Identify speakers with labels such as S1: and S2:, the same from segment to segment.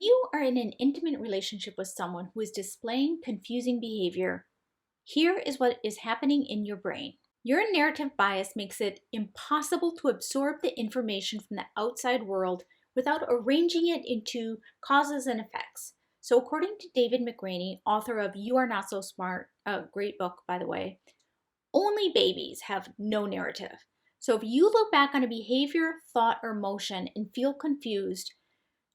S1: You are in an intimate relationship with someone who is displaying confusing behavior. Here is what is happening in your brain. Your narrative bias makes it impossible to absorb the information from the outside world without arranging it into causes and effects. So, according to David McRaney, author of You Are Not So Smart, a great book, by the way, only babies have no narrative. So, if you look back on a behavior, thought, or emotion and feel confused,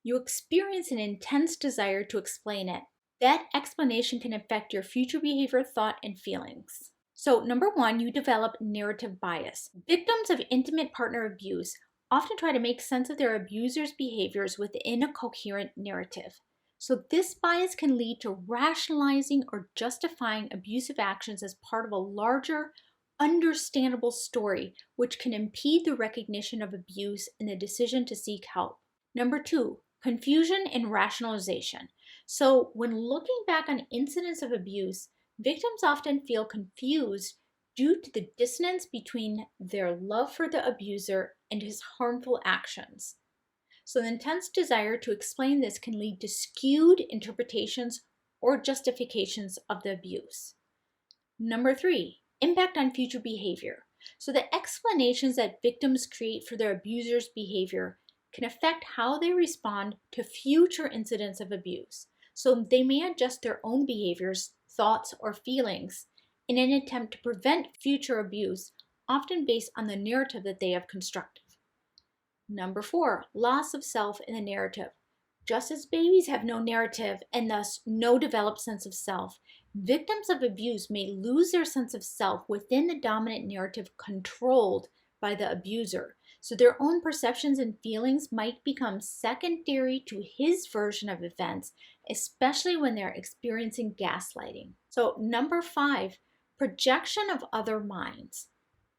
S1: you experience an intense desire to explain it. That explanation can affect your future behavior, thought, and feelings. So, number one, you develop narrative bias. Victims of intimate partner abuse often try to make sense of their abuser's behaviors within a coherent narrative. So, this bias can lead to rationalizing or justifying abusive actions as part of a larger, understandable story, which can impede the recognition of abuse and the decision to seek help. Number two, confusion and rationalization. So, when looking back on incidents of abuse, victims often feel confused due to the dissonance between their love for the abuser and his harmful actions. So, the intense desire to explain this can lead to skewed interpretations or justifications of the abuse. Number three, impact on future behavior. So, the explanations that victims create for their abuser's behavior can affect how they respond to future incidents of abuse. So they may adjust their own behaviors, thoughts, or feelings in an attempt to prevent future abuse, often based on the narrative that they have constructed. Number four, loss of self in the narrative. Just as babies have no narrative and thus no developed sense of self, victims of abuse may lose their sense of self within the dominant narrative controlled by the abuser. So their own perceptions and feelings might become secondary to his version of events, especially when they're experiencing gaslighting. So number five, projection of other minds.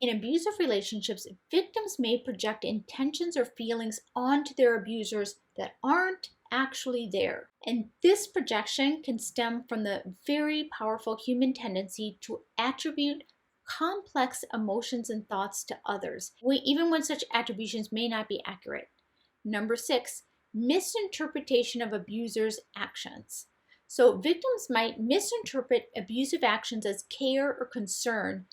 S1: In abusive relationships, victims may project intentions or feelings onto their abusers that aren't actually there. And this projection can stem from the very powerful human tendency to attribute complex emotions and thoughts to others, even when such attributions may not be accurate. Number six, misinterpretation of abusers' actions. So victims might misinterpret abusive actions as care or concern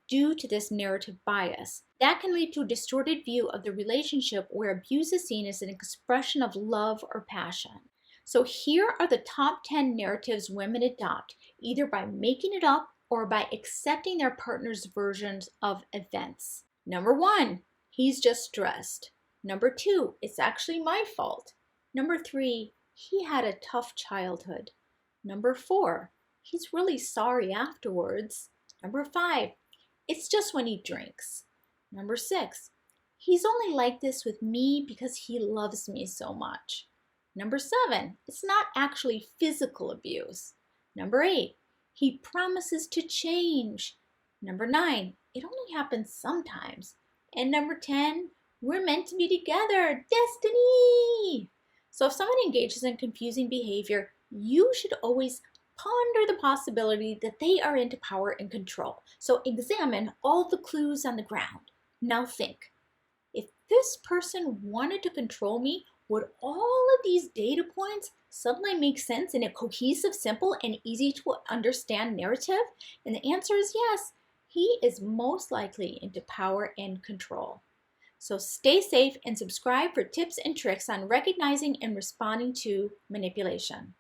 S1: due to this narrative bias. That can lead to a distorted view of the relationship where abuse is seen as an expression of love or passion. So here are the top 10 narratives women adopt, either by making it up or by accepting their partner's versions of events. Number one, he's just stressed. Number two, it's actually my fault. Number three, he had a tough childhood. Number four, he's really sorry afterwards. Number five, it's just when he drinks. Number six, he's only like this with me because he loves me so much. Number seven, it's not actually physical abuse. Number eight, he promises to change. Number nine, it only happens sometimes. And number 10, we're meant to be together. Destiny! So if someone engages in confusing behavior, you should always ponder the possibility that they are into power and control. So examine all the clues on the ground. Now think, if this person wanted to control me, would all of these data points suddenly make sense in a cohesive, simple, and easy to understand narrative? And the answer is yes. He is most likely into power and control. So stay safe and subscribe for tips and tricks on recognizing and responding to manipulation.